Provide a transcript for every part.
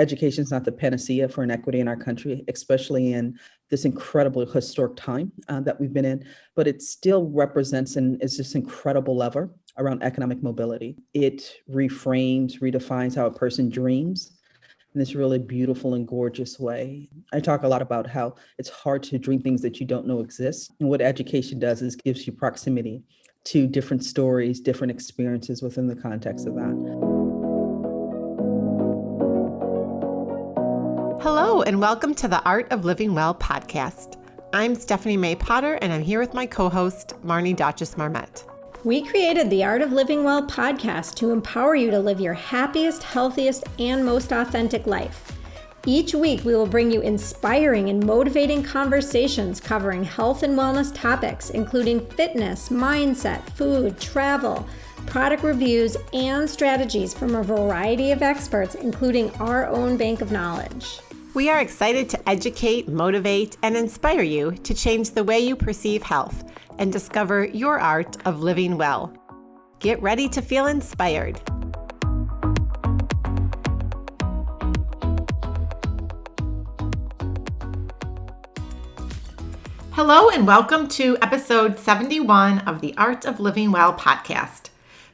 education is not the panacea for inequity in our country, especially in this incredible historic time that we've been in, but it still represents and is this incredible lever around economic mobility. It reframes, redefines how a person dreams in this really beautiful and gorgeous way. I talk a lot about how it's hard to dream things that you don't know exist. And what education does is gives you proximity to different stories, different experiences within the context of that. Hello, and welcome to the Art of Living Well podcast. I'm Stephanie May Potter, and I'm here with my co-host, Marnie Dotches-Marmette. We created the Art of Living Well podcast to empower you to live your happiest, healthiest, and most authentic life. Each week, we will bring you inspiring and motivating conversations covering health and wellness topics, including fitness, mindset, food, travel, product reviews, and strategies from a variety of experts, including our own bank of knowledge. We are excited to educate, motivate, and inspire you to change the way you perceive health and discover your art of living well. Get ready to feel inspired. Hello, and welcome to episode 71 of the Art of Living Well podcast.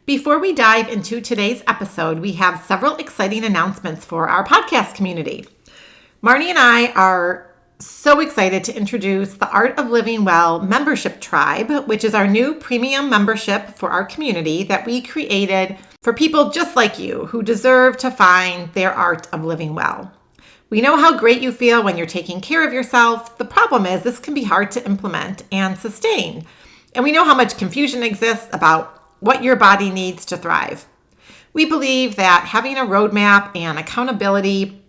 Before we dive into today's episode, we have several exciting announcements for our podcast community. Marnie and I are so excited to introduce the Art of Living Well membership tribe, which is our new premium membership for our community that we created for people just like you who deserve to find their art of living well. We know how great you feel when you're taking care of yourself. The problem is this can be hard to implement and sustain. And we know how much confusion exists about what your body needs to thrive. We believe that having a roadmap and accountability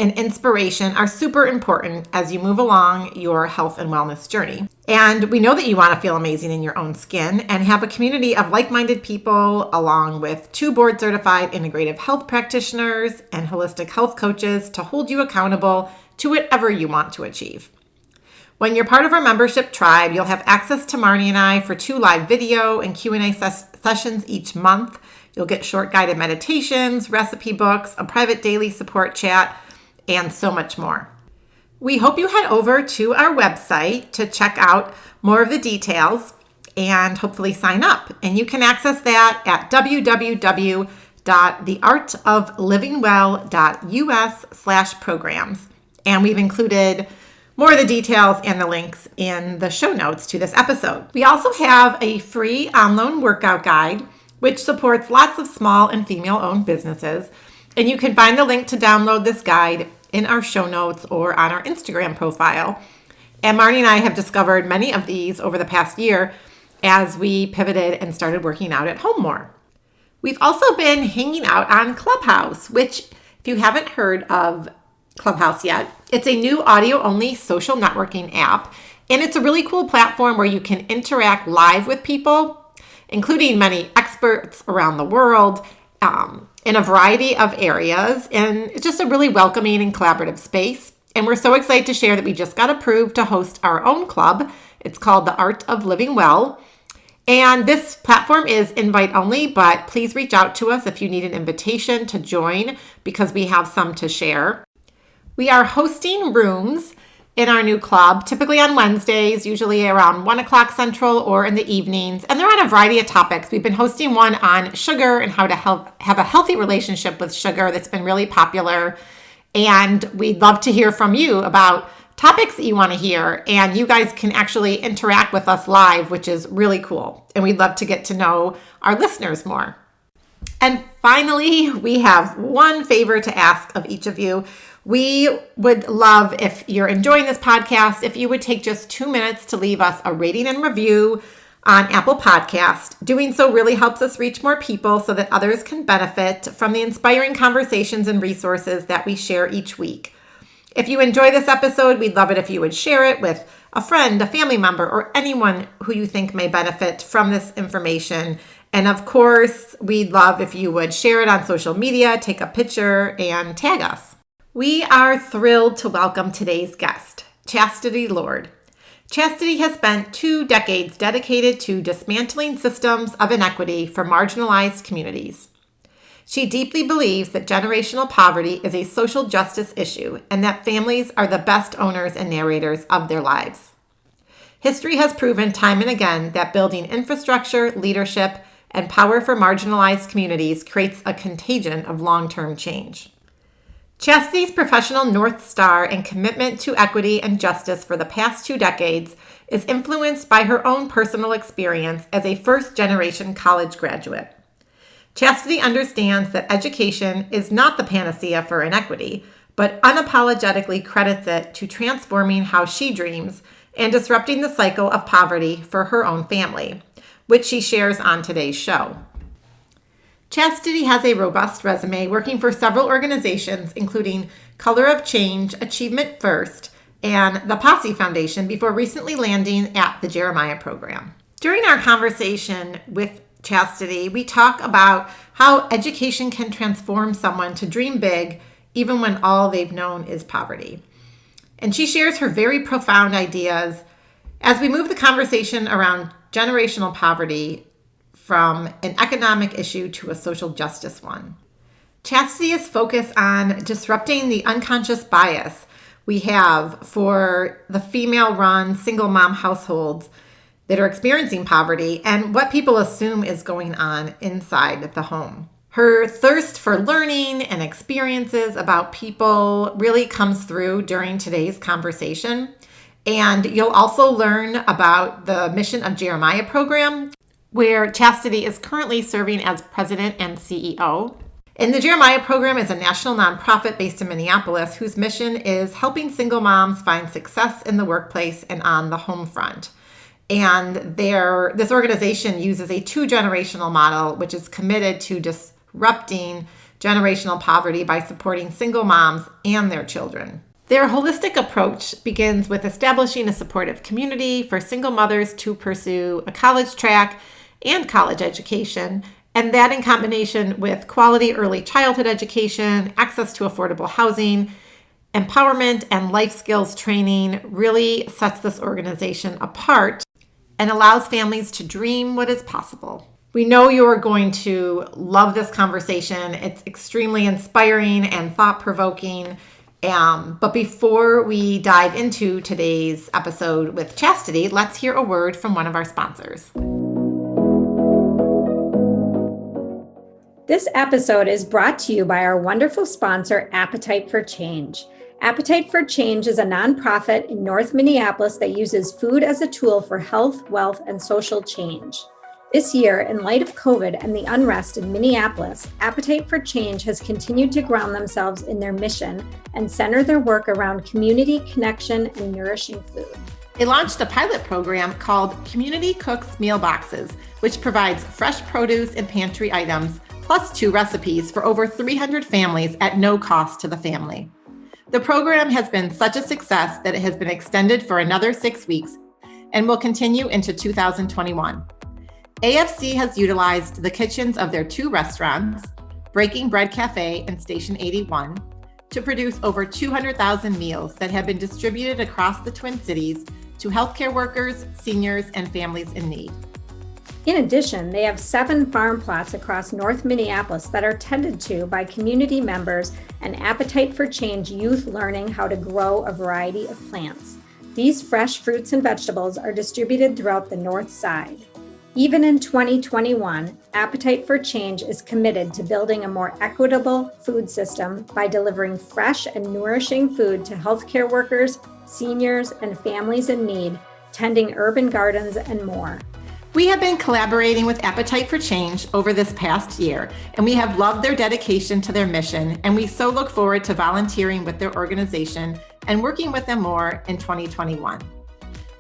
and inspiration are super important as you move along your health and wellness journey. And we know that you want to feel amazing in your own skin and have a community of like-minded people, along with 2 board-certified integrative health practitioners and holistic health coaches to hold you accountable to whatever you want to achieve. When you're part of our membership tribe, you'll have access to Marnie and I for 2 live video and Q&A sessions each month. You'll get short guided meditations, recipe books, a private daily support chat, and so much more. We hope you head over to our website to check out more of the details and hopefully sign up. And you can access that at www.theartoflivingwell.us/programs. And we've included more of the details and the links in the show notes to this episode. We also have a free online workout guide, which supports lots of small and female-owned businesses. And you can find the link to download this guide in our show notes or on our Instagram profile. And Marnie and I have discovered many of these over the past year as we pivoted and started working out at home more. We've also been hanging out on Clubhouse, which, if you haven't heard of Clubhouse yet, it's a new audio-only social networking app. And it's a really cool platform where you can interact live with people, including many experts around the world, in a variety of areas, and it's just a really welcoming and collaborative space. And we're so excited to share that we just got approved to host our own club. It's called the Art of Living Well. And this platform is invite only, but please reach out to us if you need an invitation to join because we have some to share. We are hosting rooms in our new club, typically on Wednesdays, usually around 1 o'clock Central or in the evenings. And they're on a variety of topics. We've been hosting one on sugar and how to have a healthy relationship with sugar that's been really popular. And we'd love to hear from you about topics that you want to hear. And you guys can actually interact with us live, which is really cool. And we'd love to get to know our listeners more. And finally, we have one favor to ask of each of you. We would love, if you're enjoying this podcast, if you would take just 2 minutes to leave us a rating and review on Apple Podcast. Doing so really helps us reach more people so that others can benefit from the inspiring conversations and resources that we share each week. If you enjoy this episode, we'd love it if you would share it with a friend, a family member, or anyone who you think may benefit from this information. And of course, we'd love if you would share it on social media, take a picture, and tag us. We are thrilled to welcome today's guest, Chastity Lord. Chastity has spent 2 decades dedicated to dismantling systems of inequity for marginalized communities. She deeply believes that generational poverty is a social justice issue and that families are the best owners and narrators of their lives. History has proven time and again that building infrastructure, leadership, and power for marginalized communities creates a contagion of long-term change. Chastity's professional North Star and commitment to equity and justice for the past 2 decades is influenced by her own personal experience as a first-generation college graduate. Chastity understands that education is not the panacea for inequity, but unapologetically credits it to transforming how she dreams and disrupting the cycle of poverty for her own family, which she shares on today's show. Chastity has a robust resume working for several organizations, including Color of Change, Achievement First, and the Posse Foundation, before recently landing at the Jeremiah program. During our conversation with Chastity, we talk about how education can transform someone to dream big, even when all they've known is poverty. And she shares her very profound ideas as we move the conversation around generational poverty from an economic issue to a social justice one. Chastity is focused on disrupting the unconscious bias we have for the female-run single mom households that are experiencing poverty and what people assume is going on inside the home. Her thirst for learning and experiences about people really comes through during today's conversation. And you'll also learn about the mission of Jeremiah program, where Chastity is currently serving as president and CEO. And the Jeremiah program is a national nonprofit based in Minneapolis whose mission is helping single moms find success in the workplace and on the home front. And this organization uses a 2-generational model, which is committed to disrupting generational poverty by supporting single moms and their children. Their holistic approach begins with establishing a supportive community for single mothers to pursue a college track and college education, and that in combination with quality early childhood education, access to affordable housing, empowerment, and life skills training really sets this organization apart and allows families to dream what is possible. We know you're going to love this conversation. It's extremely inspiring and thought-provoking. But before we dive into today's episode with Chastity, let's hear a word from one of our sponsors. This episode is brought to you by our wonderful sponsor, Appetite for Change. Appetite for Change is a nonprofit in North Minneapolis that uses food as a tool for health, wealth, and social change. This year, in light of COVID and the unrest in Minneapolis, Appetite for Change has continued to ground themselves in their mission and center their work around community, connection, and nourishing food. They launched a pilot program called Community Cooks Meal Boxes, which provides fresh produce and pantry items, plus 2 recipes for over 300 families at no cost to the family. The program has been such a success that it has been extended for another 6 weeks and will continue into 2021. AFC has utilized the kitchens of their 2 restaurants, Breaking Bread Cafe and Station 81, to produce over 200,000 meals that have been distributed across the Twin Cities to healthcare workers, seniors, and families in need. In addition, they have 7 farm plots across North Minneapolis that are tended to by community members and Appetite for Change youth learning how to grow a variety of plants. These fresh fruits and vegetables are distributed throughout the North Side. Even in 2021, Appetite for Change is committed to building a more equitable food system by delivering fresh and nourishing food to healthcare workers, seniors, and families in need, tending urban gardens, and more. We have been collaborating with Appetite for Change over this past year, and we have loved their dedication to their mission, and we so look forward to volunteering with their organization and working with them more in 2021.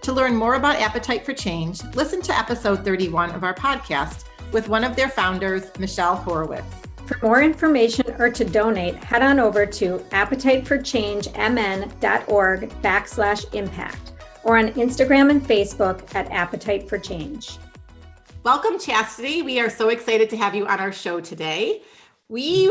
To learn more about Appetite for Change, listen to episode 31 of our podcast with one of their founders, Michelle Horowitz. For more information or to donate, head on over to appetiteforchangemn.org/impact or on Instagram and Facebook at Appetite for Change. Welcome, Chastity. We are so excited to have you on our show today. We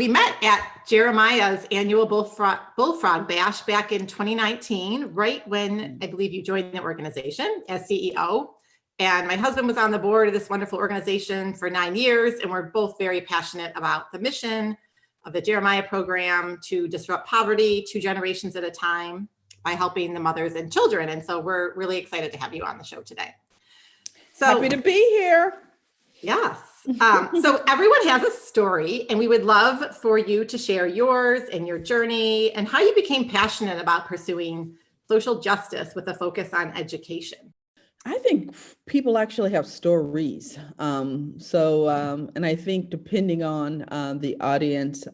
met at Jeremiah's annual Bullfrog Bash back in 2019, right when I believe you joined the organization as CEO. And my husband was on the board of this wonderful organization for 9 years. And we're both very passionate about the mission of the Jeremiah program to disrupt poverty 2 generations at a time by helping the mothers and children. And so we're really excited to have you on the show today. So happy to be here. Yes. So everyone has a story, and we would love for you to share yours and your journey and how you became passionate about pursuing social justice with a focus on education. I think people actually have stories. And I think depending on the audience,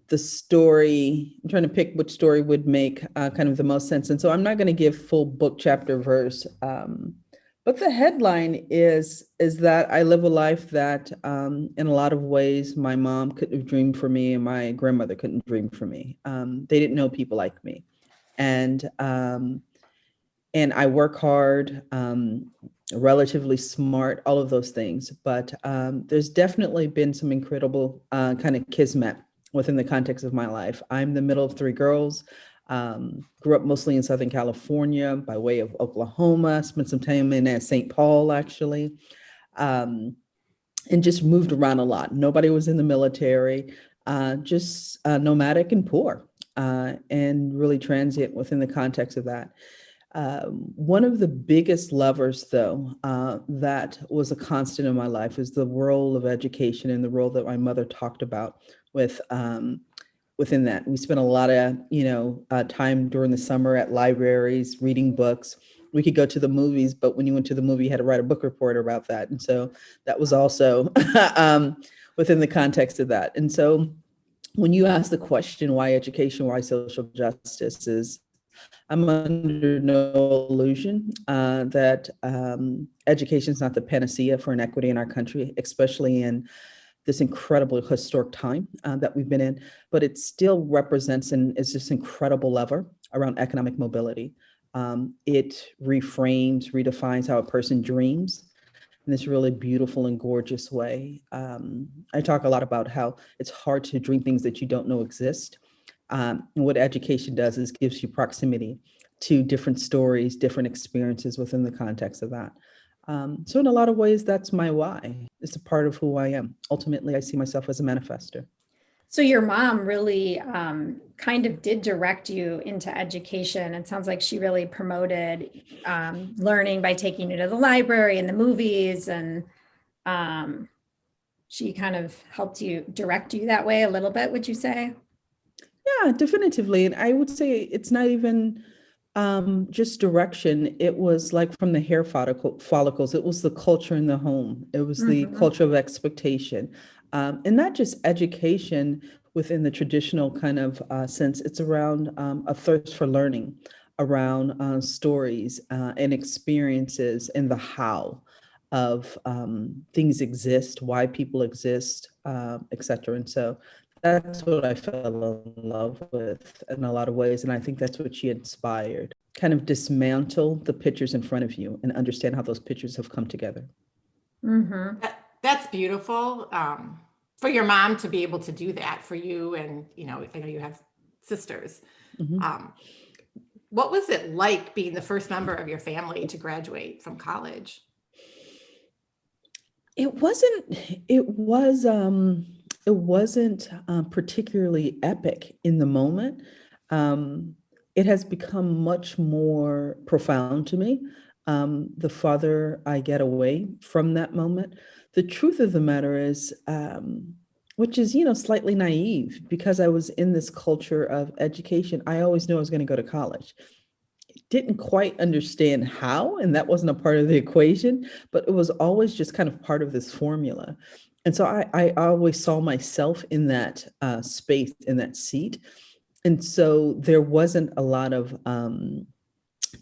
the story, I'm trying to pick which story would make kind of the most sense. And so I'm not going to give full book, chapter, verse. But the headline is that I live a life that in a lot of ways, my mom couldn't have dreamed for me and my grandmother couldn't dream for me. They didn't know people like me. And I work hard, relatively smart, all of those things. But there's definitely been some incredible kind of kismet within the context of my life. I'm the middle of 3 girls. Grew up mostly in Southern California by way of Oklahoma, spent some time in St. Paul, actually, and just moved around a lot. Nobody was in the military, just nomadic and poor, and really transient within the context of that. One of the biggest levers, though, that was a constant in my life is the role of education and the role that my mother talked about within that. We spent a lot of, time during the summer at libraries, reading books. We could go to the movies, but when you went to the movie, you had to write a book report about that. And so that was also within the context of that. And so when you ask the question, why education, why social justice, is I'm under no illusion that education is not the panacea for inequity in our country, especially in this incredible historic time that we've been in, but it still represents and is this incredible lever around economic mobility. It reframes, redefines how a person dreams in this really beautiful and gorgeous way. I talk a lot about how it's hard to dream things that you don't know exist. And what education does is gives you proximity to different stories, different experiences within the context of that. So in a lot of ways, that's my why. It's a part of who I am. Ultimately, I see myself as a manifester. So your mom really kind of did direct you into education. It sounds like she really promoted learning by taking you to the library and the movies, and she kind of helped you direct you that way a little bit, would you say? Yeah, definitively. And I would say it's not even just direction. It was like from the hair follicles. It was the culture in the home. It was the culture of expectation. And not just education within the traditional kind of sense. It's around a thirst for learning, around stories and experiences and the how of things exist, why people exist, et cetera. And so that's what I fell in love with in a lot of ways. And I think that's what she inspired. Kind of dismantle the pictures in front of you and understand how those pictures have come together. Mm-hmm. That's beautiful. For your mom to be able to do that for you. And, I know you have sisters. Mm-hmm. What was it like being the first member of your family to graduate from college? It wasn't particularly epic in the moment. It has become much more profound to me the farther I get away from that moment. The truth of the matter is, which is, slightly naive, because I was in this culture of education. I always knew I was going to go to college. Didn't quite understand how, and that wasn't a part of the equation, but it was always just kind of part of this formula. And so I always saw myself in that space, in that seat. And so there wasn't a lot of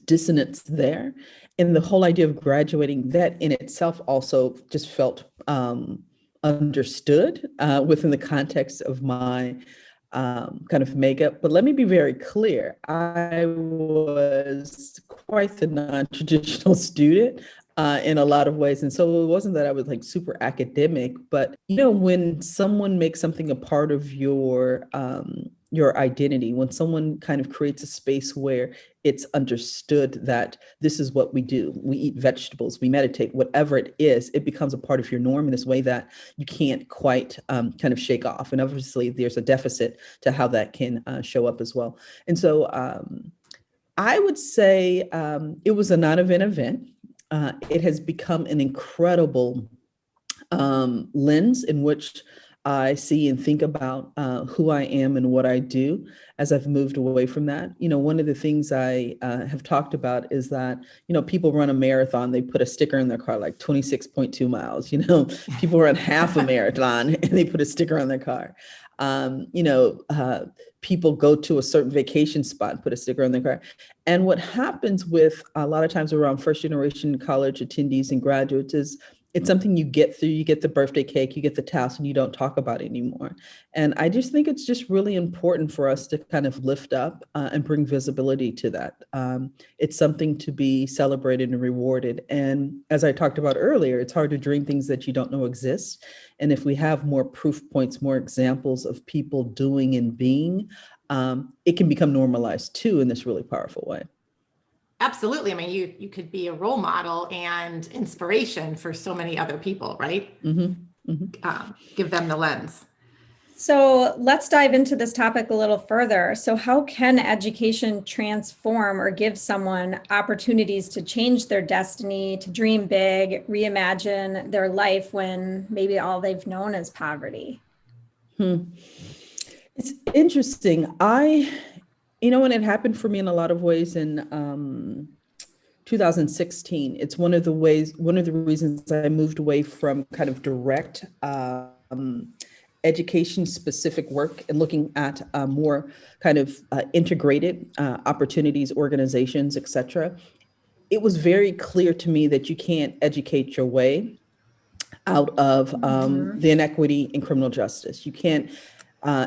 dissonance there. And the whole idea of graduating, that in itself also just felt understood within the context of my kind of makeup. But let me be very clear. I was quite the non-traditional student in a lot of ways. And so it wasn't that I was like super academic, but when someone makes something a part of your your identity, when someone kind of creates a space where it's understood that this is what we do, we eat vegetables, we meditate, whatever it is, it becomes a part of your norm in this way that you can't quite kind of shake off. And obviously there's a deficit to how that can show up as well. And so I would say it was a non-event event. It has become an incredible lens in which I see and think about who I am and what I do as I've moved away from that. One of the things I have talked about is that, people run a marathon, they put a sticker in their car, like 26.2 miles, people run half a marathon and they put a sticker on their car. People go to a certain vacation spot and put a sticker on their car. And what happens with a lot of times around first generation college attendees and graduates is it's something you get through, you get the birthday cake, you get the task, and you don't talk about it anymore. And I just think it's just really important for us to kind of lift up and bring visibility to that. It's something to be celebrated and rewarded. And as I talked about earlier, it's hard to dream things that you don't know exist. And if we have more proof points, more examples of people doing and being, it can become normalized too in this really powerful way. Absolutely. I mean, you could be a role model and inspiration for so many other people, right? Mm-hmm. Mm-hmm. Give them the lens. So let's dive into this topic a little further. So how can education transform or give someone opportunities to change their destiny, to dream big, reimagine their life when maybe all they've known is poverty? It's interesting. When it happened for me in a lot of ways in 2016, it's one of the reasons I moved away from kind of direct education specific work and looking at more kind of integrated opportunities, organizations, et cetera. It was very clear to me that you can't educate your way out of the inequity in criminal justice. You can't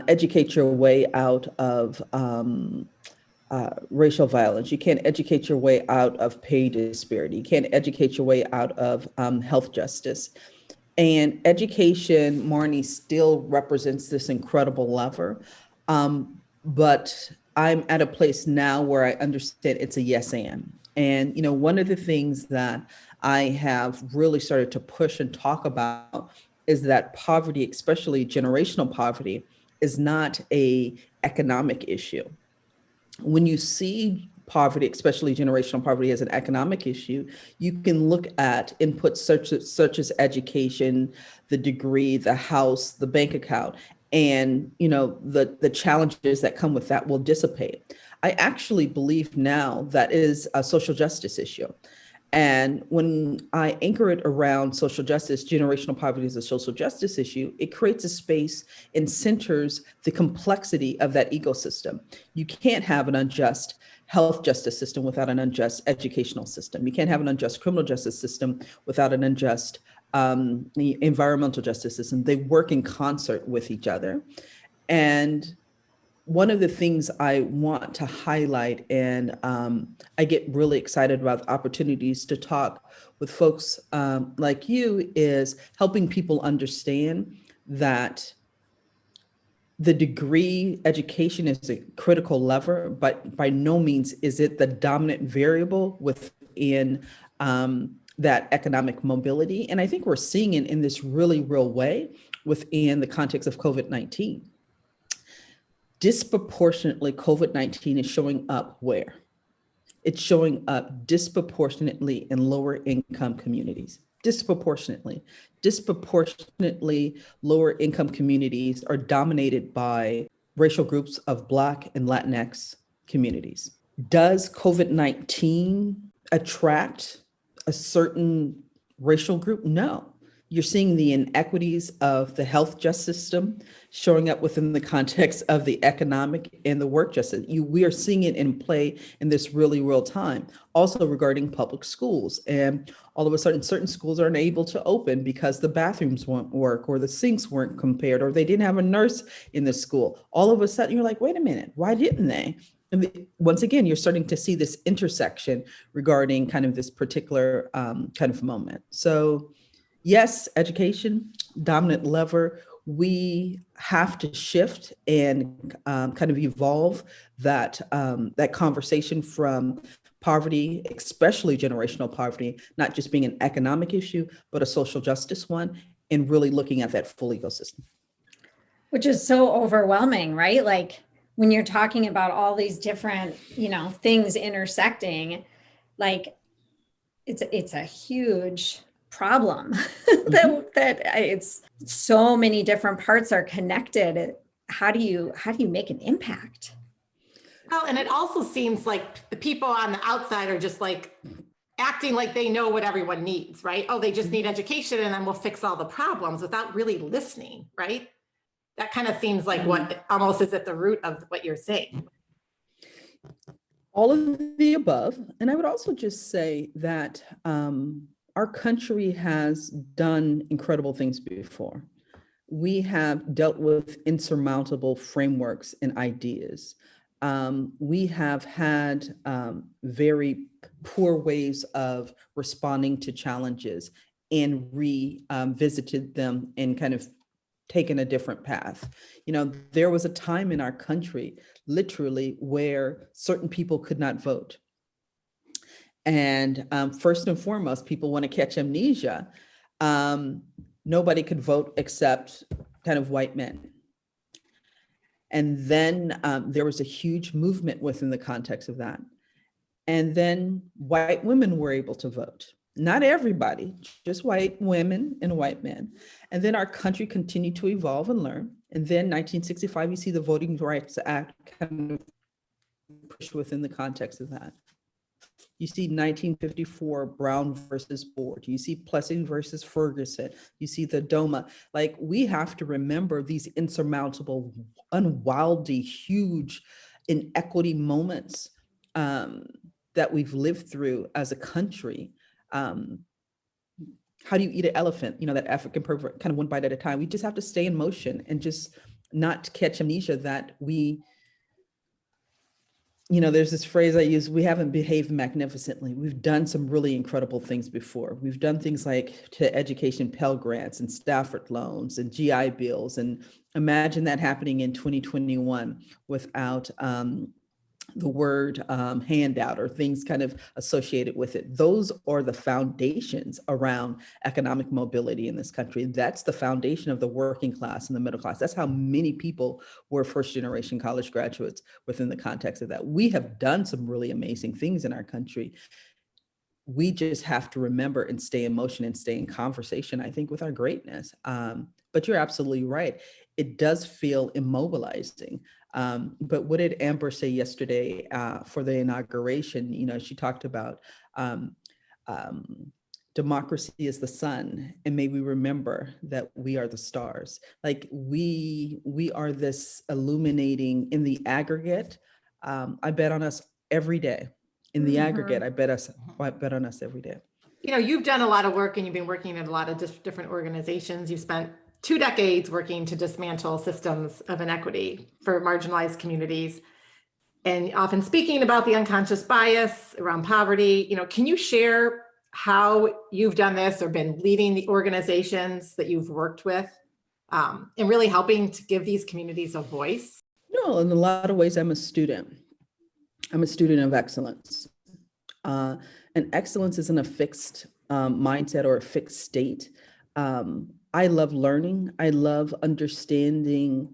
educate your way out of racial violence. You can't educate your way out of pay disparity. You can't educate your way out of health justice. And education, Marnie, still represents this incredible lever. But I'm at a place now where I understand it's a yes and. And, one of the things that I have really started to push and talk about is that poverty, especially generational poverty, is not an economic issue. When you see poverty, especially generational poverty, as an economic issue, you can look at inputs such as education, the degree, the house, the bank account, and the challenges that come with that will dissipate. I actually believe now that is a social justice issue. And when I anchor it around social justice, generational poverty is a social justice issue, it creates a space and centers the complexity of that ecosystem. You can't have an unjust health justice system without an unjust educational system. You can't have an unjust criminal justice system without an unjust environmental justice system. They work in concert with each other. And one of the things I want to highlight, and I get really excited about opportunities to talk with folks like you, is helping people understand that the degree education is a critical lever, but by no means is it the dominant variable within that economic mobility. And I think we're seeing it in this really real way within the context of COVID-19. Disproportionately, COVID-19 is showing up where? It's showing up disproportionately in lower income communities. Disproportionately lower income communities are dominated by racial groups of Black and Latinx communities. Does COVID-19 attract a certain racial group? No. You're seeing the inequities of the health justice system showing up within the context of the economic and the work justice. We are seeing it in play in this really real time. Also regarding public schools, and all of a sudden certain schools aren't able to open because the bathrooms won't work, or the sinks weren't compared, or they didn't have a nurse in the school. All of a sudden you're like, wait a minute, why didn't they? And once again, you're starting to see this intersection regarding kind of this particular kind of moment. So yes, education, dominant lever. we have to shift and kind of evolve that conversation from poverty, especially generational poverty, not just being an economic issue, but a social justice one, and really looking at that full ecosystem. Which is so overwhelming, right? Like when you're talking about all these different, things intersecting, like it's a huge problem that it's so many different parts are connected. How do you make an impact? Well, and it also seems like the people on the outside are just like acting like they know what everyone needs, right? Oh, they just need education and then we'll fix all the problems without really listening, right? That kind of seems like what almost is at the root of what you're saying. All of the above. And I would also just say that our country has done incredible things before. We have dealt with insurmountable frameworks and ideas. We have had very poor ways of responding to challenges and revisited them and kind of taken a different path. There was a time in our country, literally, where certain people could not vote. And first and foremost, people want to catch amnesia. Nobody could vote except kind of white men. And then there was a huge movement within the context of that. And then white women were able to vote. Not everybody, just white women and white men. And then our country continued to evolve and learn. And then 1965, you see the Voting Rights Act kind of pushed within the context of that. You see 1954 Brown versus Board. You see Plessy versus Ferguson. You see the DOMA. Like, we have to remember these insurmountable, unwieldy, huge inequity moments that we've lived through as a country. How do you eat an elephant? That African pervert, kind of one bite at a time. We just have to stay in motion and just not catch amnesia that there's this phrase I use: we haven't behaved magnificently. We've done some really incredible things before. We've done things like to education Pell Grants and Stafford loans and GI bills. And imagine that happening in 2021 without the word handout or things kind of associated with it. Those are the foundations around economic mobility in this country. That's the foundation of the working class and the middle class. That's how many people were first generation college graduates within the context of that. We have done some really amazing things in our country. We just have to remember and stay in motion and stay in conversation, I think, with our greatness. But you're absolutely right. It does feel immobilizing. But what did Amber say yesterday for the inauguration? She talked about democracy is the sun, and may we remember that we are the stars. Like, we are this illuminating in the aggregate. I bet on us every day. In the aggregate, I bet on us every day. You've done a lot of work and you've been working at a lot of different organizations. You've spent 2 decades working to dismantle systems of inequity for marginalized communities, and often speaking about the unconscious bias around poverty. Can you share how you've done this or been leading the organizations that you've worked with and really helping to give these communities a voice? No, in a lot of ways, I'm a student of excellence. And excellence isn't a fixed mindset or a fixed state. I love learning. I love understanding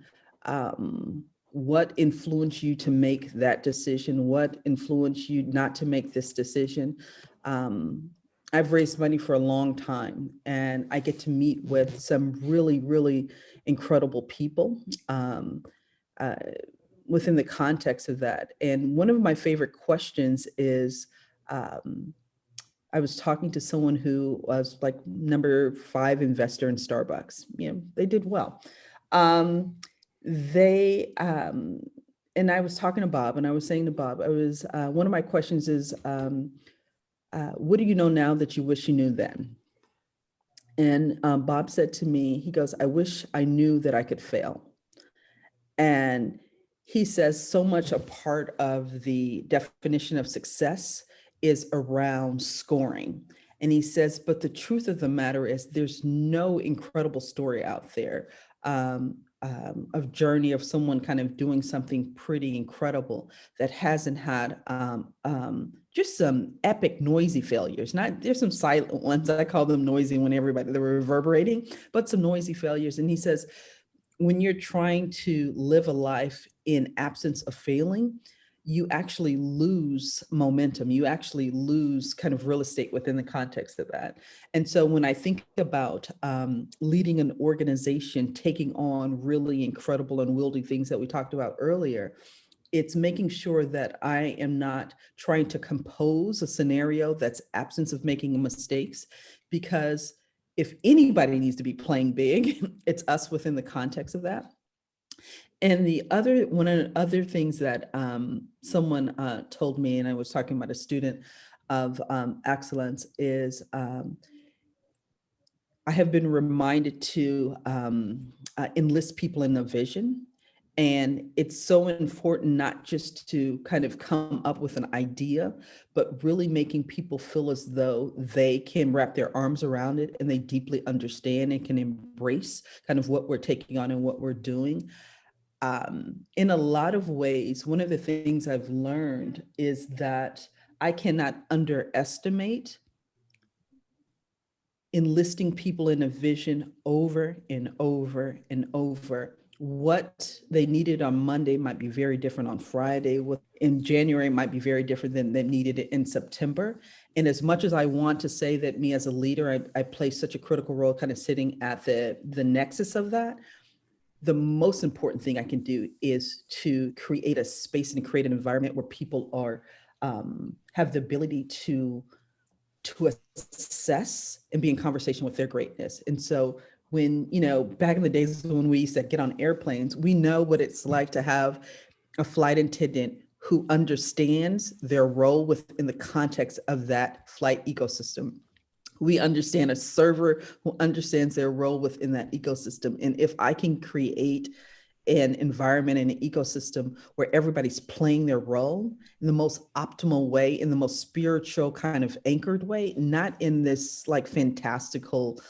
what influenced you to make that decision, what influenced you not to make this decision. I've raised money for a long time, and I get to meet with some really, really incredible people within the context of that. And one of my favorite questions is, I was talking to someone who was like number 5 investor in Starbucks. They did well. And I was talking to Bob, and I was saying to Bob, one of my questions is, what do you know now that you wish you knew then? And Bob said to me, he goes, I wish I knew that I could fail. And he says so much a part of the definition of success is around scoring. And he says, but the truth of the matter is there's no incredible story out there a journey of someone kind of doing something pretty incredible that hasn't had just some epic noisy failures. There's some silent ones. I call them noisy when they're reverberating, but some noisy failures. And he says, when you're trying to live a life in absence of failing, you actually lose momentum. You actually lose kind of real estate within the context of that. And so when I think about leading an organization, taking on really incredible and unwieldy things that we talked about earlier, it's making sure that I am not trying to compose a scenario that's absence of making mistakes, because if anybody needs to be playing big, it's us within the context of that. And one of the other things that someone told me, and I was talking about a student of excellence, is I have been reminded to enlist people in the vision. And it's so important not just to kind of come up with an idea, but really making people feel as though they can wrap their arms around it and they deeply understand and can embrace kind of what we're taking on and what we're doing. In a lot of ways, one of the things I've learned is that I cannot underestimate enlisting people in a vision over and over and over. What they needed on Monday might be very different on Friday. What in January might be very different than they needed it in September. And as much as I want to say that me as a leader, I play such a critical role kind of sitting at the nexus of that, the most important thing I can do is to create a space and create an environment where people are have the ability to assess and be in conversation with their greatness. And so when, back in the days when we used to get on airplanes, we know what it's like to have a flight attendant who understands their role within the context of that flight ecosystem. We understand a server who understands their role within that ecosystem. And if I can create an environment and an ecosystem where everybody's playing their role in the most optimal way, in the most spiritual kind of anchored way, not in this like fantastical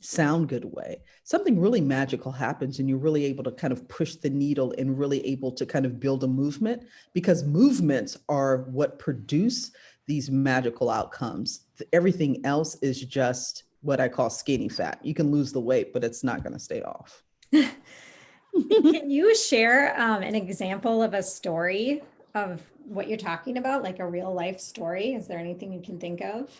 sound good way, something really magical happens and you're really able to kind of push the needle and really able to kind of build a movement, because movements are what produce these magical outcomes. Everything else is just what I call skinny fat. You can lose the weight, but it's not going to stay off. Can you share an example of a story of what you're talking about, like a real life story? Is there anything you can think of?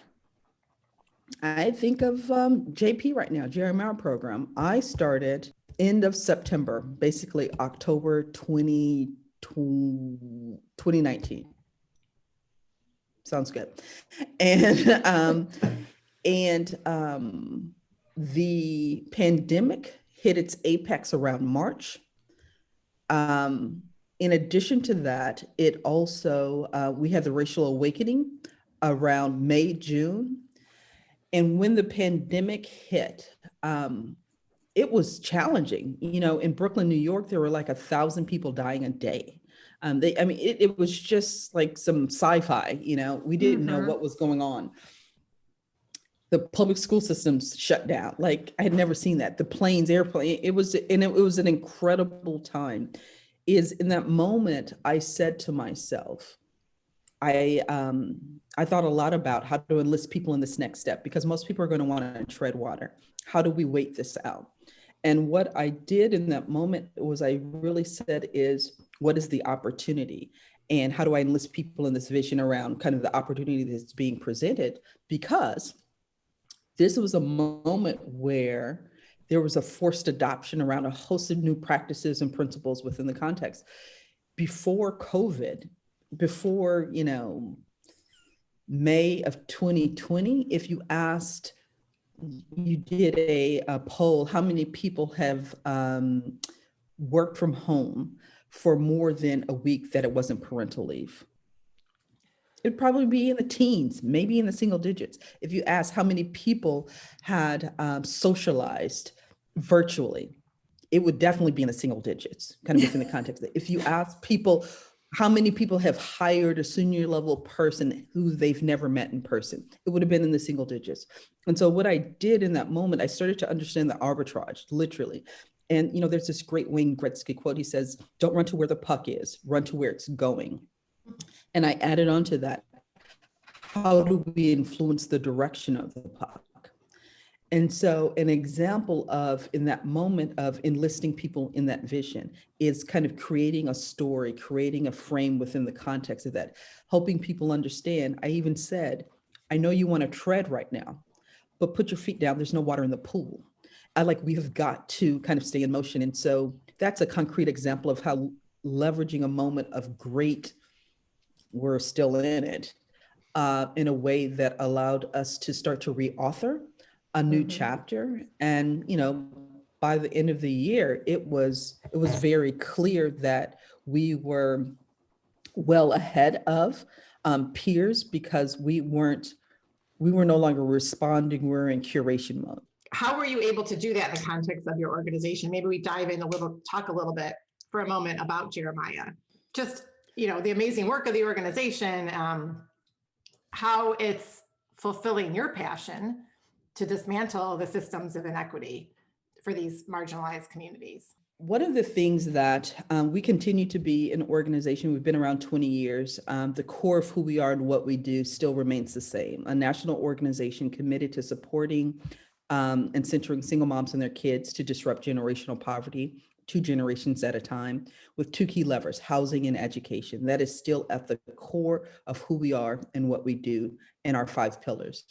I think of JP right now, Jeremiah program. I started end of September, basically October 2019. Sounds good. And the pandemic hit its apex around March. In addition to that, it also, we had the racial awakening around May, June. And when the pandemic hit, it was challenging. In Brooklyn, New York, there were like 1,000 people dying a day. It was just like some sci-fi, we didn't know what was going on. The public school systems shut down. Like I had never seen that. The planes, airplane, it was an incredible time. In that moment, I said to myself, I thought a lot about how to enlist people in this next step, because most people are going to want to tread water. How do we wait this out? And what I did in that moment was I really said what is the opportunity? And how do I enlist people in this vision around kind of the opportunity that's being presented? Because this was a moment where there was a forced adoption around a host of new practices and principles within the context. Before COVID, before, May of 2020, if you did a poll, how many people have worked from home for more than a week that it wasn't parental leave? It'd probably be in the teens, maybe in the single digits. If you ask how many people had socialized virtually, it would definitely be in the single digits, kind of within the context. If you ask people How many people have hired a senior level person who they've never met in person? It would have been in the single digits. And so what I did in that moment, I started to understand the arbitrage, literally. And, there's this great Wayne Gretzky quote. He says, don't run to where the puck is, run to where it's going. And I added on to that, how do we influence the direction of the puck? And so an example of, in that moment of enlisting people in that vision, is kind of creating a story, creating a frame within the context of that, helping people understand. I even said, I know you want to tread right now, but put your feet down. There's no water in the pool. We have got to kind of stay in motion. And so that's a concrete example of how leveraging a moment of great, we're still in it, in a way that allowed us to start to reauthor a new chapter. And, by the end of the year, it was very clear that we were well ahead of peers, because we were no longer responding, we were in curation mode. How were you able to do that in the context of your organization? Maybe we dive in talk a little bit for a moment about Jeremiah. Just, the amazing work of the organization, how it's fulfilling your passion to dismantle the systems of inequity for these marginalized communities. One of the things that we continue to be an organization, we've been around 20 years, the core of who we are and what we do still remains the same. A national organization committed to supporting and centering single moms and their kids to disrupt generational poverty, 2 generations at a time, with 2 key levers, housing and education. That is still at the core of who we are and what we do, and our 5 pillars.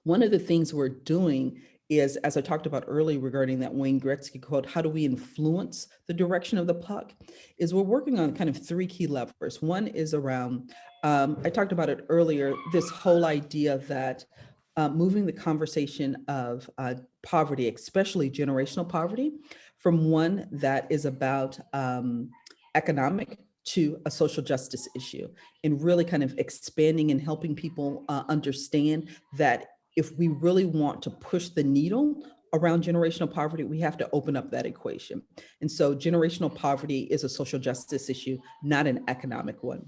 One of the things we're doing is, as I talked about earlier regarding that Wayne Gretzky quote, how do we influence the direction of the puck, is we're working on kind of 3 key levers. One is around, I talked about it earlier, this whole idea that moving the conversation of poverty, especially generational poverty, from one that is about economic to a social justice issue, and really kind of expanding and helping people understand that if we really want to push the needle around generational poverty, we have to open up that equation. And so generational poverty is a social justice issue, not an economic one.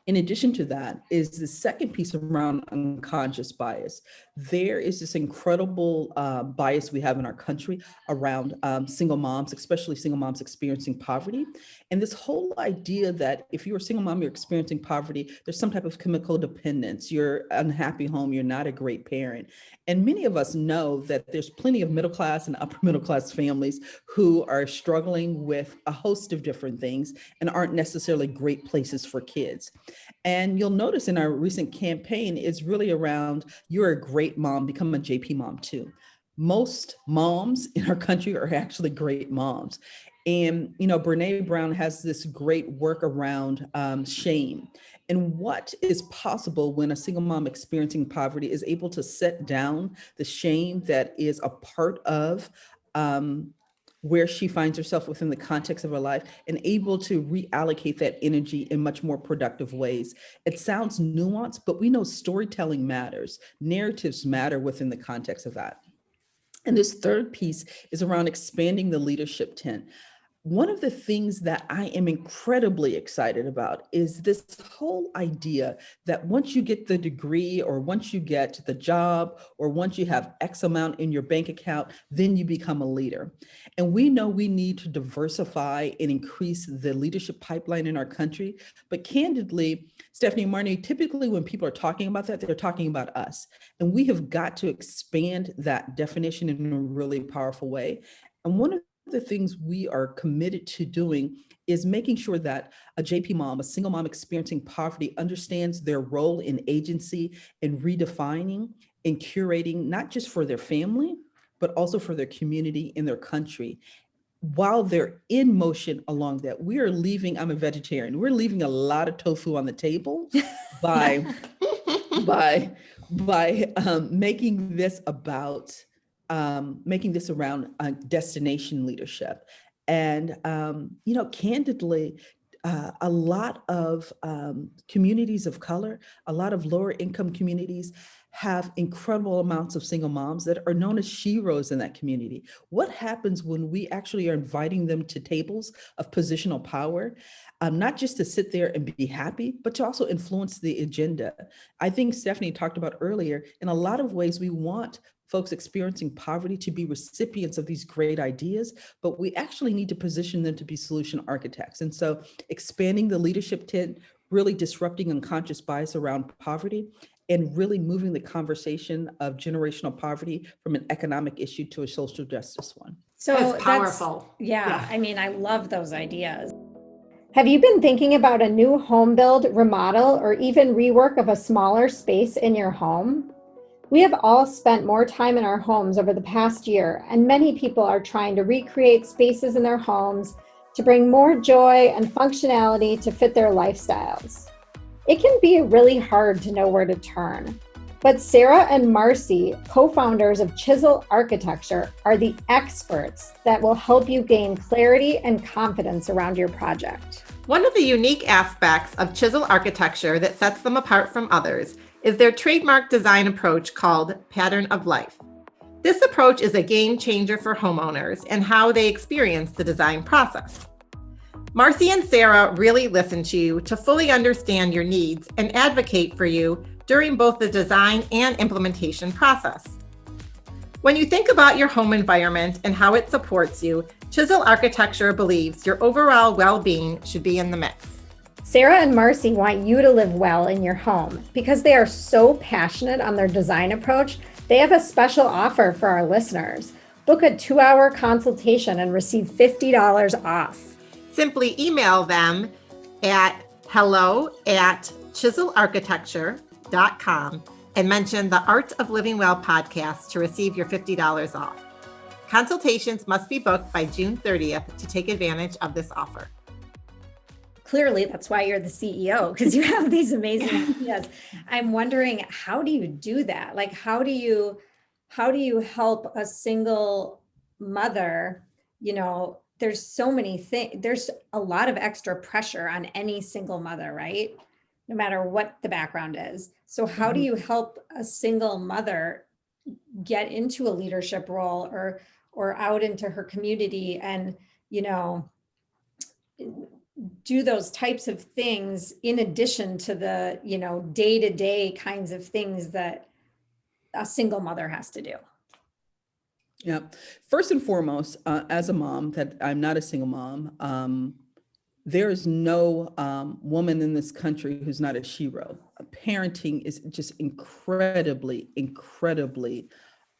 In addition to that is the second piece around unconscious bias. There is this incredible bias we have in our country around single moms, especially single moms experiencing poverty. And this whole idea that if you're a single mom, you're experiencing poverty, there's some type of chemical dependence, you're unhappy home, you're not a great parent. And many of us know that there's plenty of middle class and upper middle class families who are struggling with a host of different things and aren't necessarily great places for kids. And you'll notice in our recent campaign is really around, you're a great mom, become a JP mom too. Most moms in our country are actually great moms. And, Brene Brown has this great work around shame, and what is possible when a single mom experiencing poverty is able to set down the shame that is a part of where she finds herself within the context of her life, and able to reallocate that energy in much more productive ways. It sounds nuanced, but we know storytelling matters. Narratives matter within the context of that. And this third piece is around expanding the leadership tent. One of the things that I am incredibly excited about is this whole idea that once you get the degree, or once you get the job, or once you have X amount in your bank account, then you become a leader. And we know we need to diversify and increase the leadership pipeline in our country. But candidly, Stephanie and Marnie, typically when people are talking about that, they're talking about us. And we have got to expand that definition in a really powerful way. And one of the things we are committed to doing is making sure that a JP mom, a single mom experiencing poverty, understands their role in agency and redefining and curating, not just for their family, but also for their community and their country. While they're in motion along that, we are leaving, I'm a vegetarian, we're leaving a lot of tofu on the table by making this about making this around destination leadership. And, candidly, a lot of communities of color, a lot of lower income communities have incredible amounts of single moms that are known as sheroes in that community. What happens when we actually are inviting them to tables of positional power, not just to sit there and be happy, but to also influence the agenda? I think Stephanie talked about earlier, in a lot of ways, we want folks experiencing poverty to be recipients of these great ideas, but we actually need to position them to be solution architects. And so expanding the leadership tent, really disrupting unconscious bias around poverty, and really moving the conversation of generational poverty from an economic issue to a social justice one. So It's powerful. Yeah, I mean, I love those ideas. Have you been thinking about a new home build, remodel, or even rework of a smaller space in your home? We have all spent more time in our homes over the past year, and many people are trying to recreate spaces in their homes to bring more joy and functionality to fit their lifestyles. It can be really hard to know where to turn, but Sarah and Marcy, co-founders of Chisel Architecture, are the experts that will help you gain clarity and confidence around your project. One of the unique aspects of Chisel Architecture that sets them apart from others is their trademark design approach called Pattern of Life. This approach is a game changer for homeowners and how they experience the design process. Marcy and Sarah really listen to you to fully understand your needs and advocate for you during both the design and implementation process. When you think about your home environment and how it supports you, Chisel Architecture believes your overall well-being should be in the mix. Sarah and Marcy want you to live well in your home. Because they are so passionate on their design approach, they have a special offer for our listeners. Book a 2-hour consultation and receive $50 off. Simply email them at hello@chiselarchitecture.com and mention the Art of Living Well podcast to receive your $50 off. Consultations must be booked by June 30th to take advantage of this offer. Clearly, that's why you're the CEO, because you have these amazing ideas. I'm wondering, how do you do that? Like, how do you help a single mother? You know, there's so many things. There's a lot of extra pressure on any single mother, right? No matter what the background is. So how do you help a single mother get into a leadership role or out into her community and, you know, do those types of things in addition to the, you know, day-to-day kinds of things that a single mother has to do? Yeah. First and foremost, as a mom, that I'm not a single mom, there is no woman in this country who's not a shero. Parenting is just incredibly, incredibly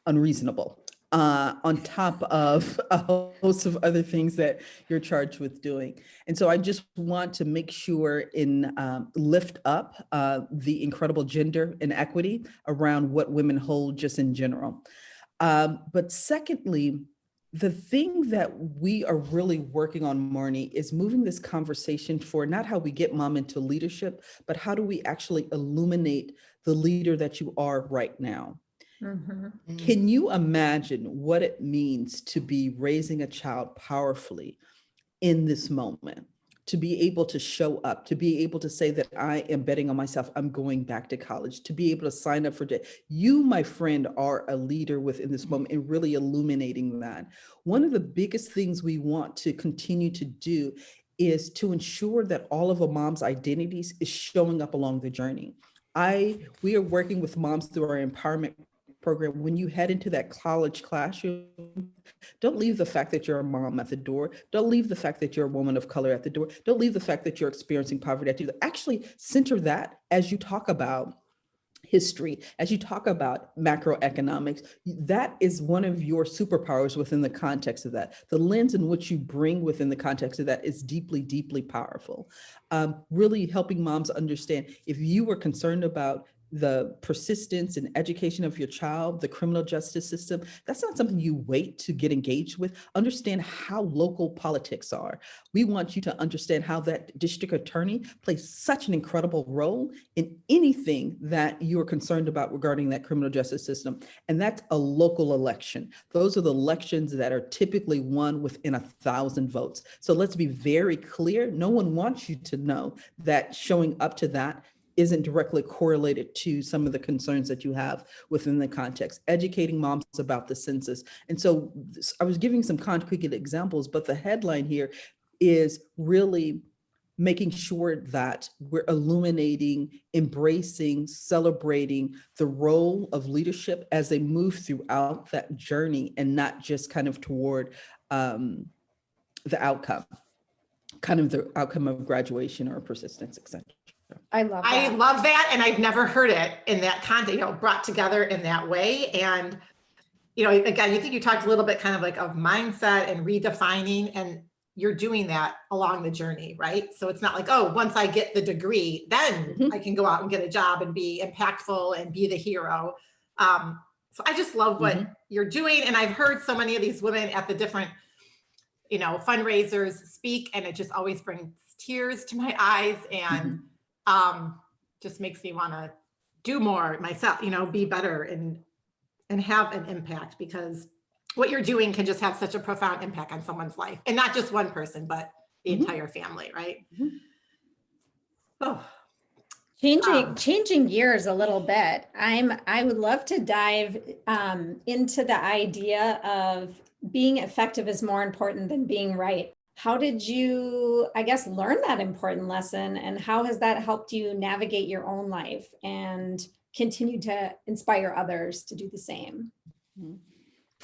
unreasonable, on top of a host of other things that you're charged with doing. And so I just want to make sure and lift up the incredible gender inequity around what women hold just in general. But secondly, the thing that we are really working on, Marnie, is moving this conversation for not how we get mom into leadership, but how do we actually illuminate the leader that you are right now? Mm-hmm. Can you imagine what it means to be raising a child powerfully in this moment? To be able to show up, to be able to say that I am betting on myself, I'm going back to college, to be able to sign up for day. You, my friend, are a leader within this moment and really illuminating that. One of the biggest things we want to continue to do is to ensure that all of a mom's identities is showing up along the journey. We are working with moms through our empowerment program. When you head into that college classroom, don't leave the fact that you're a mom at the door. Don't leave the fact that you're a woman of color at the door. Don't leave the fact that you're experiencing poverty at the door. Actually center that as you talk about history, as you talk about macroeconomics. That is one of your superpowers within the context of that. The lens in which you bring within the context of that is deeply, deeply powerful. Really helping moms understand, if you were concerned about the persistence and education of your child, the criminal justice system, that's not something you wait to get engaged with. Understand how local politics are. We want you to understand how that district attorney plays such an incredible role in anything that you are concerned about regarding that criminal justice system. And that's a local election. Those are the elections that are typically won within 1,000 votes. So let's be very clear. No one wants you to know that showing up to that isn't directly correlated to some of the concerns that you have within the context, educating moms about the census. And so I was giving some concrete examples, but the headline here is really making sure that we're illuminating, embracing, celebrating the role of leadership as they move throughout that journey, and not just kind of toward the outcome, kind of the outcome of graduation or persistence, etc. I love that. I love that. And I've never heard it in that context, brought together in that way. And, again, you think you talked a little bit kind of like of mindset and redefining, and you're doing that along the journey, right? So it's not like, oh, once I get the degree, then I can go out and get a job and be impactful and be the hero. So I just love what you're doing. And I've heard so many of these women at the different, fundraisers speak, and it just always brings tears to my eyes, and just makes me want to do more myself, be better and have an impact, because what you're doing can just have such a profound impact on someone's life, and not just one person, but the entire family, right? Oh. Changing gears a little bit. I would love to dive into the idea of being effective is more important than being right. How did you, I guess, learn that important lesson, and how has that helped you navigate your own life and continue to inspire others to do the same?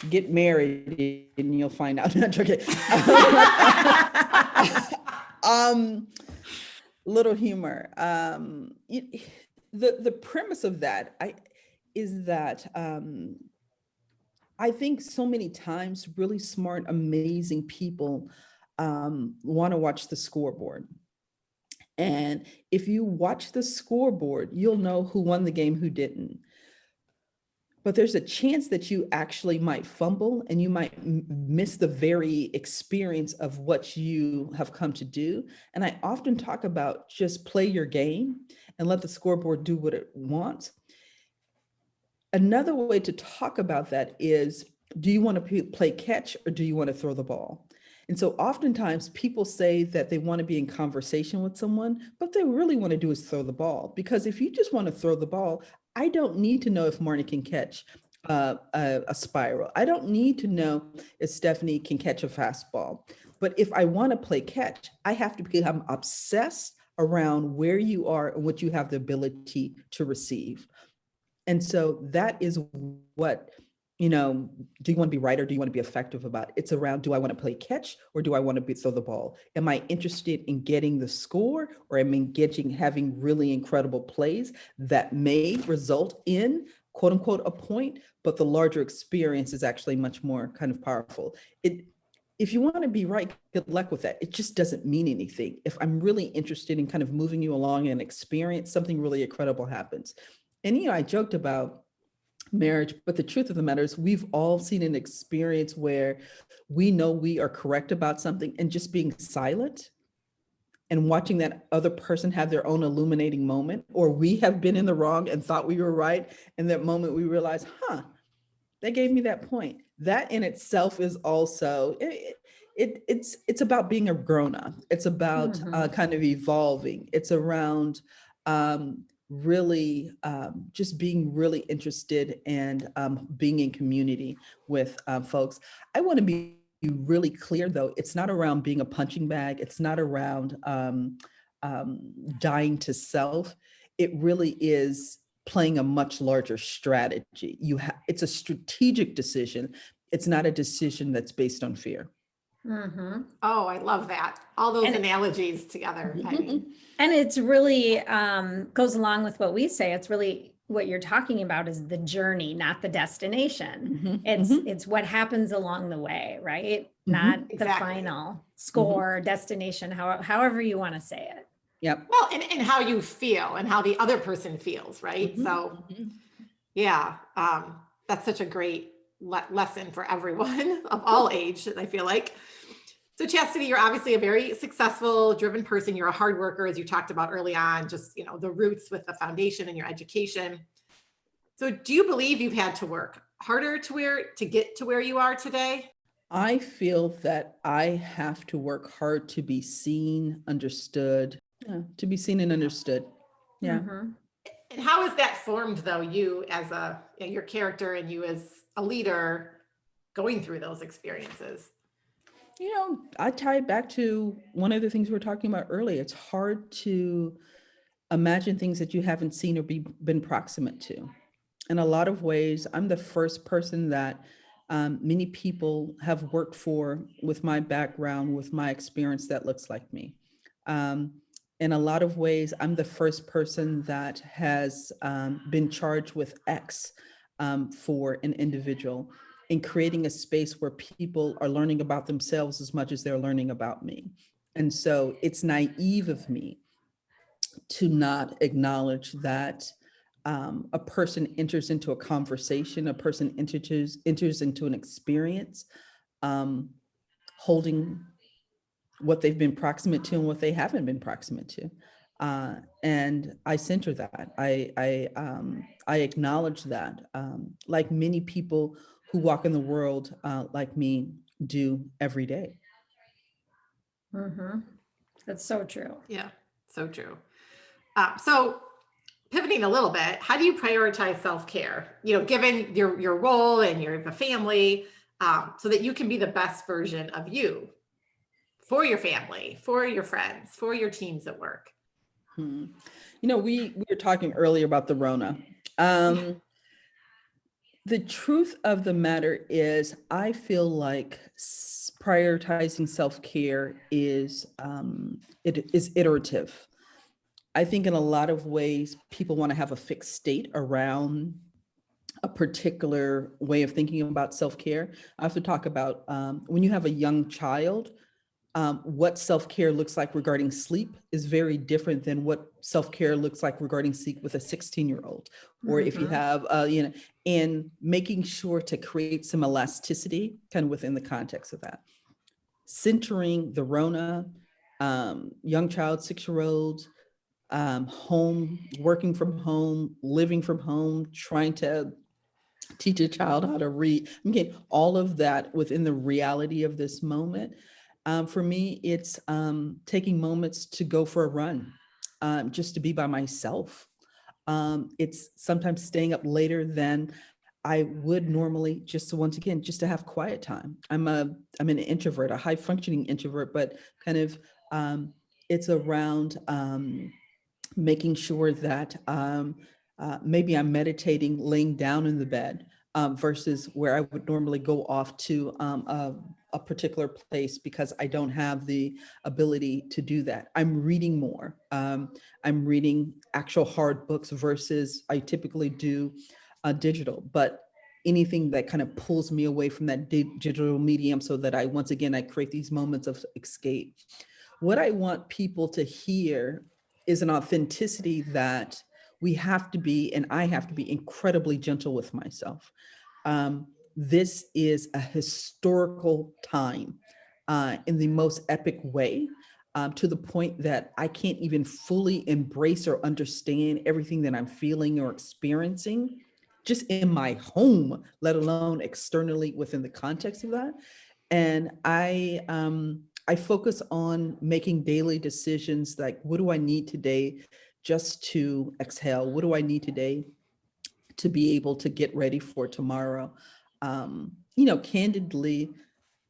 Get married and you'll find out. Little humor. The premise of that is that I think so many times really smart, amazing people want to watch the scoreboard. And if you watch the scoreboard, you'll know who won the game, who didn't. But there's a chance that you actually might fumble, and you might miss the very experience of what you have come to do. And I often talk about just play your game and let the scoreboard do what it wants. Another way to talk about that is, do you want to play catch or do you want to throw the ball? And so oftentimes people say that they want to be in conversation with someone, but what they really want to do is throw the ball. Because if you just want to throw the ball, I don't need to know if Marnie can catch a spiral. I don't need to know if Stephanie can catch a fastball. But if I want to play catch, I have to become obsessed around where you are and what you have the ability to receive. And so that is what, do you want to be right or do you want to be effective about it? It's around, do I want to play catch or do I want to throw the ball? Am I interested in getting the score, or am I having really incredible plays that may result in quote unquote a point, but the larger experience is actually much more kind of powerful. If you want to be right, good luck with that. It just doesn't mean anything. If I'm really interested in kind of moving you along and experience, something really incredible happens. And, I joked about marriage, but the truth of the matter is we've all seen an experience where we know we are correct about something, and just being silent and watching that other person have their own illuminating moment, or we have been in the wrong and thought we were right. And that moment we realize, they gave me that point. That in itself is also, it's about being a grown-up. It's about kind of evolving. It's around really just being really interested and being in community with folks. I want to be really clear, though. It's not around being a punching bag. It's not around dying to self. It really is playing a much larger strategy. It's a strategic decision. It's not a decision that's based on fear. Oh, I love that. All those analogies together. And it's really goes along with what we say. It's really what you're talking about is the journey, not the destination. It's what happens along the way, right? Not the final score, destination, however you want to say it. Yep. Well, and how you feel and how the other person feels, right? So yeah, that's such a great lesson for everyone of all age, I feel like. So Chastity, you're obviously a very successful, driven person. You're a hard worker, as you talked about early on, just, the roots with the foundation and your education. So do you believe you've had to work harder to get to where you are today? I feel that I have to work hard to be seen, understood, to be seen and understood. Yeah. And how is that formed, though, you as your character and you as a leader going through those experiences? I tie it back to one of the things we were talking about earlier. It's hard to imagine things that you haven't seen or been proximate to. In a lot of ways, I'm the first person that many people have worked for with my background, with my experience that looks like me. Um, in a lot of ways, I'm the first person that has been charged with X for an individual, in creating a space where people are learning about themselves as much as they're learning about me. And so it's naive of me to not acknowledge that a person enters into a conversation, a person enters into an experience, holding what they've been proximate to and what they haven't been proximate to. And I center that. I acknowledge that, like many people who walk in the world like me do every day. That's so true. Yeah, so true. So pivoting a little bit, how do you prioritize self-care? Given your role and your family, so that you can be the best version of you for your family, for your friends, for your teams at work. We were talking earlier about the Rona. The truth of the matter is, I feel like prioritizing self-care is iterative. I think in a lot of ways, people want to have a fixed state around a particular way of thinking about self-care. I have to talk about when you have a young child, what self-care looks like regarding sleep is very different than what self-care looks like regarding sleep with a 16-year-old. Or if you have, and making sure to create some elasticity kind of within the context of that. Centering the Rona, young child, 6-year-olds, home, working from home, living from home, trying to teach a child how to read. Okay, all of that within the reality of this moment. For me, it's taking moments to go for a run, just to be by myself. It's sometimes staying up later than I would normally, just to, once again, just to have quiet time. I'm an introvert, a high functioning introvert, but kind of it's around making sure that maybe I'm meditating laying down in the bed versus where I would normally go off to a particular place because I don't have the ability to do that. I'm reading more. I'm reading actual hard books versus I typically do digital, but anything that kind of pulls me away from that digital medium so that once again, I create these moments of escape. What I want people to hear is an authenticity that we have to be, and I have to be incredibly gentle with myself. This is a historical time in the most epic way, to the point that I can't even fully embrace or understand everything that I'm feeling or experiencing just in my home, let alone externally within the context of that. And I focus on making daily decisions like, what do I need today just to exhale? What do I need today to be able to get ready for tomorrow? Candidly,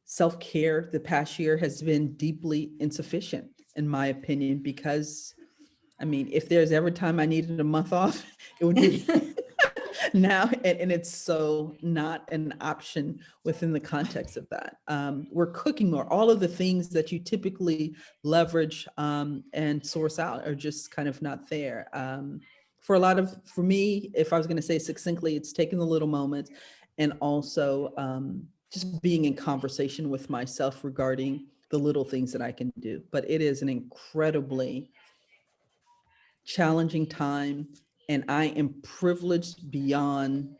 self-care the past year has been deeply insufficient, in my opinion, because if there's ever time I needed a month off, it would be now, and it's so not an option within the context of that. We're cooking more. All of the things that you typically leverage and source out are just kind of not there. For me, if I was going to say succinctly, it's taking the little moments and also just being in conversation with myself regarding the little things that I can do. But it is an incredibly challenging time, and I am privileged beyond,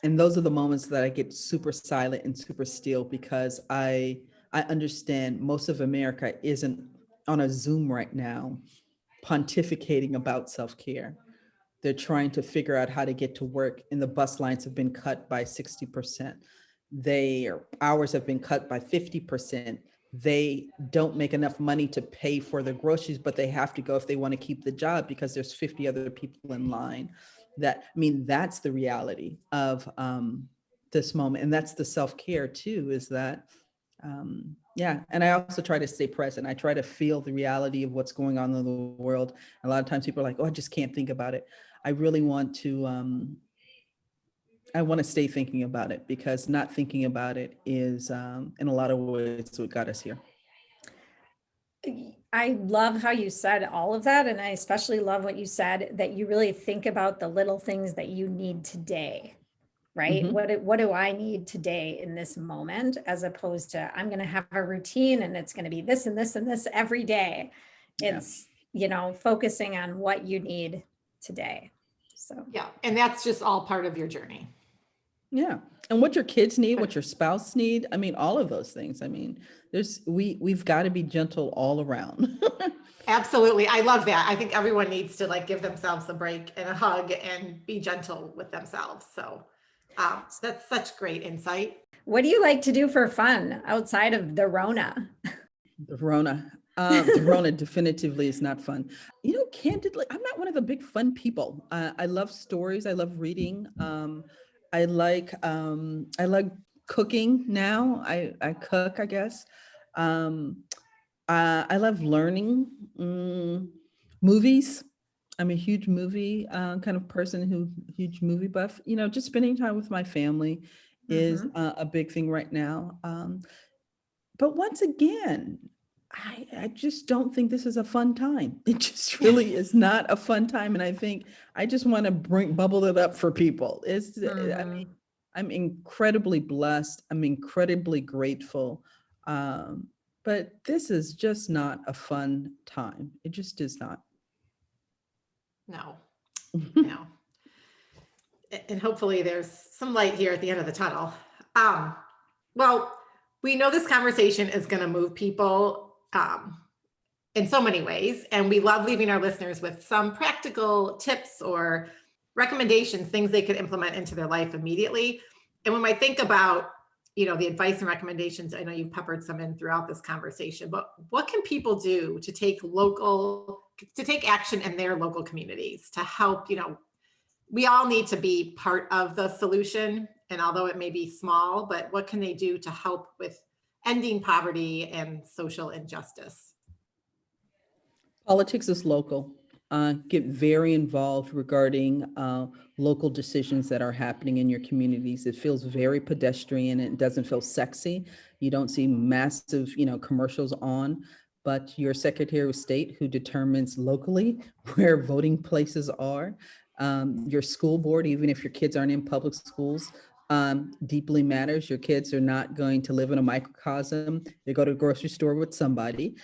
and those are the moments that I get super silent and super still, because I understand most of America isn't on a Zoom right now pontificating about self-care. They're trying to figure out how to get to work, and the bus lines have been cut by 60%. Their hours have been cut by 50%. they don't make enough money to pay for their groceries, but they have to go if they want to keep the job because there's 50 other people in line. That's the reality of this moment. And that's the self-care too, is that, yeah. And I also try to stay present. I try to feel the reality of what's going on in the world. A lot of times people are like, oh, I just can't think about it. I really want to, I want to stay thinking about it, because not thinking about it is, in a lot of ways, what got us here. I love how you said all of that. And I especially love what you said, that you really think about the little things that you need today, right? Mhm. What do I need today in this moment, as opposed to I'm going to have a routine and it's going to be this and this and this every day. Yeah. It's, focusing on what you need today. So Yeah. And that's just all part of your journey. Yeah. And what your kids need, what your spouse need. I mean, all of those things. I mean, we've got to be gentle all around. Absolutely. I love that. I think everyone needs to give themselves a break and a hug and be gentle with themselves. So that's such great insight. what do you like to do for fun outside of the Rona? The Rona. The Rona definitively is not fun. Candidly, I'm not one of the big fun people. I love stories. I love reading. I like cooking now. I cook, I guess. I love learning. Movies. I'm a huge movie kind of person, huge movie buff. Just spending time with my family is a big thing right now. But once again, I just don't think this is a fun time. It just really is not a fun time. And I think I just want to bubble it up for people. I'm incredibly blessed. I'm incredibly grateful. But this is just not a fun time. It just is not. No. No. And hopefully there's some light here at the end of the tunnel. Well, we know this conversation is going to move people in so many ways, and we love leaving our listeners with some practical tips or recommendations, things they could implement into their life immediately. And when I think about, the advice and recommendations, I know you've peppered some in throughout this conversation, but what can people do to take action in their local communities to help? We all need to be part of the solution. And although it may be small, but what can they do to help with ending poverty and social injustice? Politics is local. Get very involved regarding local decisions that are happening in your communities. It feels very pedestrian. It doesn't feel sexy. You don't see massive, commercials on, but your Secretary of State, who determines locally where voting places are, your school board, even if your kids aren't in public schools, deeply matters. Your kids are not going to live in a microcosm. They go to the grocery store with somebody.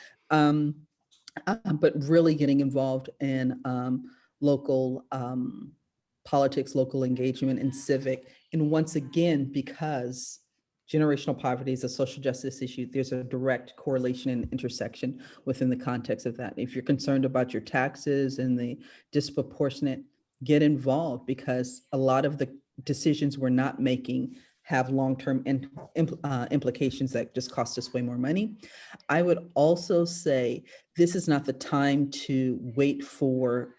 But really getting involved in local politics, local engagement, and civic. And once again, because generational poverty is a social justice issue, there's a direct correlation and intersection within the context of that. If you're concerned about your taxes and the disproportionate, get involved, because a lot of the decisions we're not making have long-term implications that just cost us way more money. I would also say this is not the time to wait for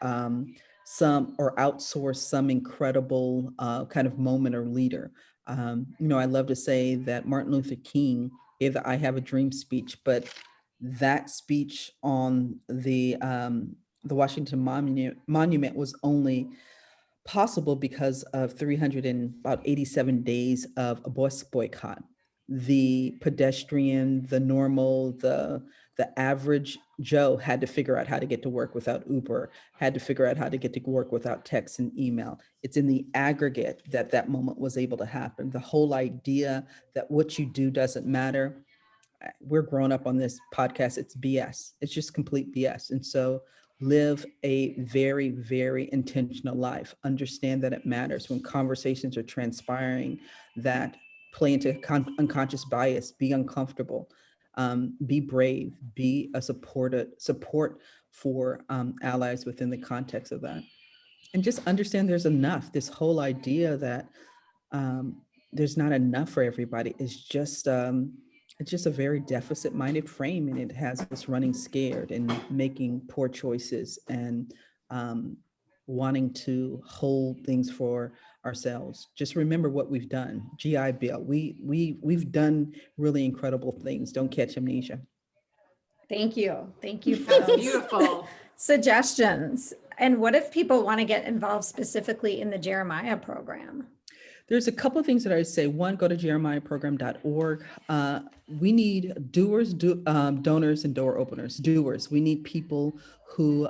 some or outsource some incredible kind of moment or leader. I love to say that Martin Luther King gave the "I Have a Dream" speech, but that speech on the Washington Monument was only possible because of 387 days of a bus boycott. The pedestrian, the normal, the average Joe had to figure out how to get to work without Uber, had to figure out how to get to work without text and email. It's in the aggregate that moment was able to happen. The whole idea that what you do doesn't matter. We're growing up on this podcast. It's BS. It's just complete BS. And so live a very, very intentional life. Understand that it matters when conversations are transpiring that play into unconscious bias. Be uncomfortable. Be brave. Be a support for allies within the context of that. And just understand there's enough. This whole idea that there's not enough for everybody is just it's just a very deficit-minded frame, and it has us running scared and making poor choices and wanting to hold things for ourselves. Just remember what we've done. GI Bill, we've done really incredible things. Don't catch amnesia. Thank you. Thank you for That's those beautiful. suggestions. And what if people want to get involved specifically in the Jeremiah program? There's a couple of things that I would say. One, go to jeremiahprogram.org. We need doers, donors, and door openers. Doers. We need people who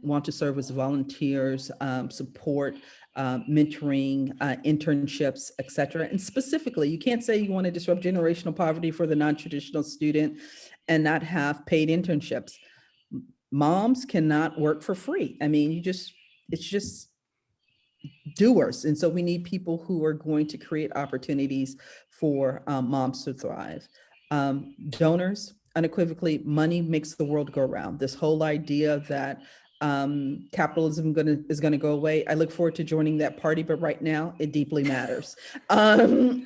want to serve as volunteers, support, mentoring, internships, et cetera. And specifically, you can't say you want to disrupt generational poverty for the non-traditional student and not have paid internships. Moms cannot work for free. I mean, it's just doers. And so we need people who are going to create opportunities for moms to thrive. Donors, unequivocally, money makes the world go round. This whole idea that capitalism is going to go away. I look forward to joining that party, but right now it deeply matters. And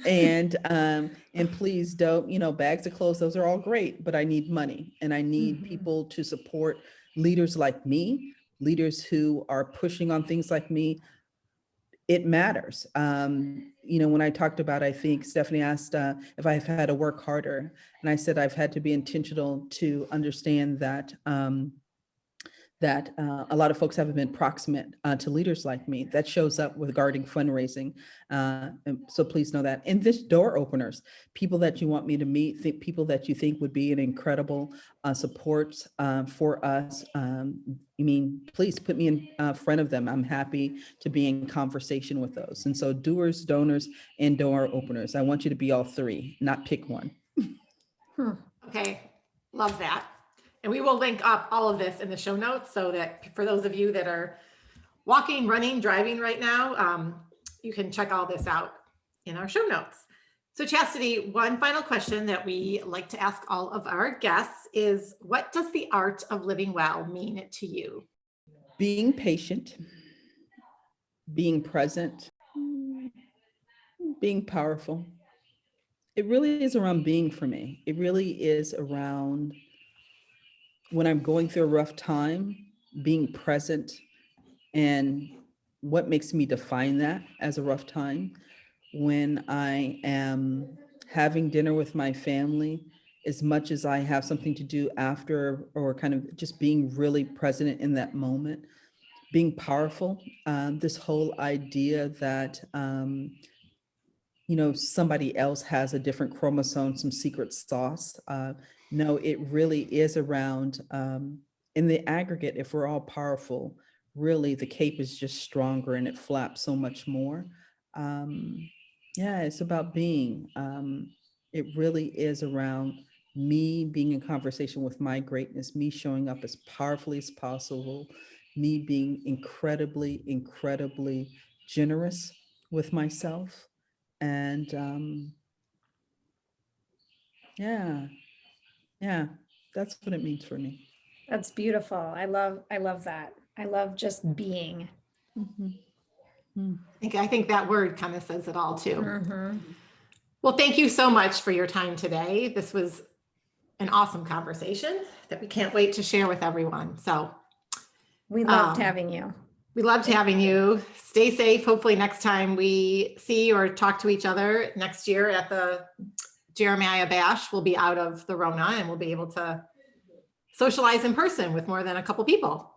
please don't, bags of clothes, those are all great, but I need money, and I need people to support leaders like me, leaders who are pushing on things like me. It matters. When I talked about, I think Stephanie asked if I've had to work harder, and I said I've had to be intentional to understand that a lot of folks haven't been proximate to leaders like me. That shows up regarding fundraising. And so please know that. And this door openers, people that you want me to meet, people that you think would be an incredible support for us. Please put me in front of them. I'm happy to be in conversation with those. And so doers, donors, and door openers. I want you to be all three, not pick one. Okay, love that. And we will link up all of this in the show notes so that for those of you that are walking, running, driving right now, you can check all this out in our show notes. So Chastity, one final question that we like to ask all of our guests is, what does the art of living well mean to you? Being patient, being present, being powerful. It really is around being for me. It really is around when I'm going through a rough time, being present, and what makes me define that as a rough time. When I am having dinner with my family, as much as I have something to do after, or kind of just being really present in that moment, being powerful. This whole idea that, somebody else has a different chromosome, some secret sauce. No, it really is around, in the aggregate, if we're all powerful, really the cape is just stronger and it flaps so much more. It's about being. It really is around me being in conversation with my greatness, me showing up as powerfully as possible, me being incredibly, incredibly generous with myself. And that's what it means for me. That's beautiful. I love that. I love just being. I think that word kind of says it all too. Well, thank you so much for your time today. This was an awesome conversation that we can't wait to share with everyone. So we loved having you. We loved having you. Stay safe. Hopefully next time we see or talk to each other next year at the Jeremiah Bash, we'll be out of the Rona and we'll be able to socialize in person with more than a couple people.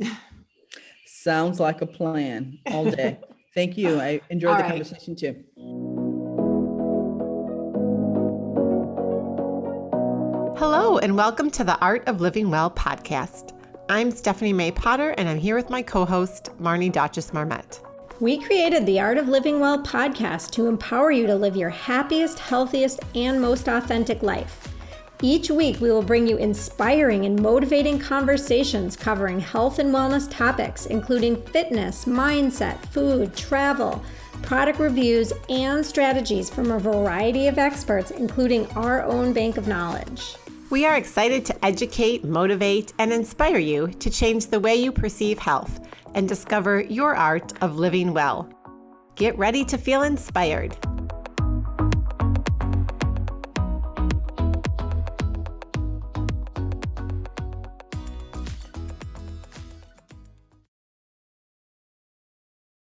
Sounds like a plan all day. Thank you. I enjoyed the conversation too. Hello, and welcome to the Art of Living Well podcast. I'm Stephanie May Potter, and I'm here with my co-host, Marnie Dotches-Marmette. We created the Art of Living Well podcast to empower you to live your happiest, healthiest, and most authentic life. Each week, we will bring you inspiring and motivating conversations covering health and wellness topics, including fitness, mindset, food, travel, product reviews, and strategies from a variety of experts, including our own bank of knowledge. We are excited to educate, motivate, and inspire you to change the way you perceive health and discover your art of living well. Get ready to feel inspired.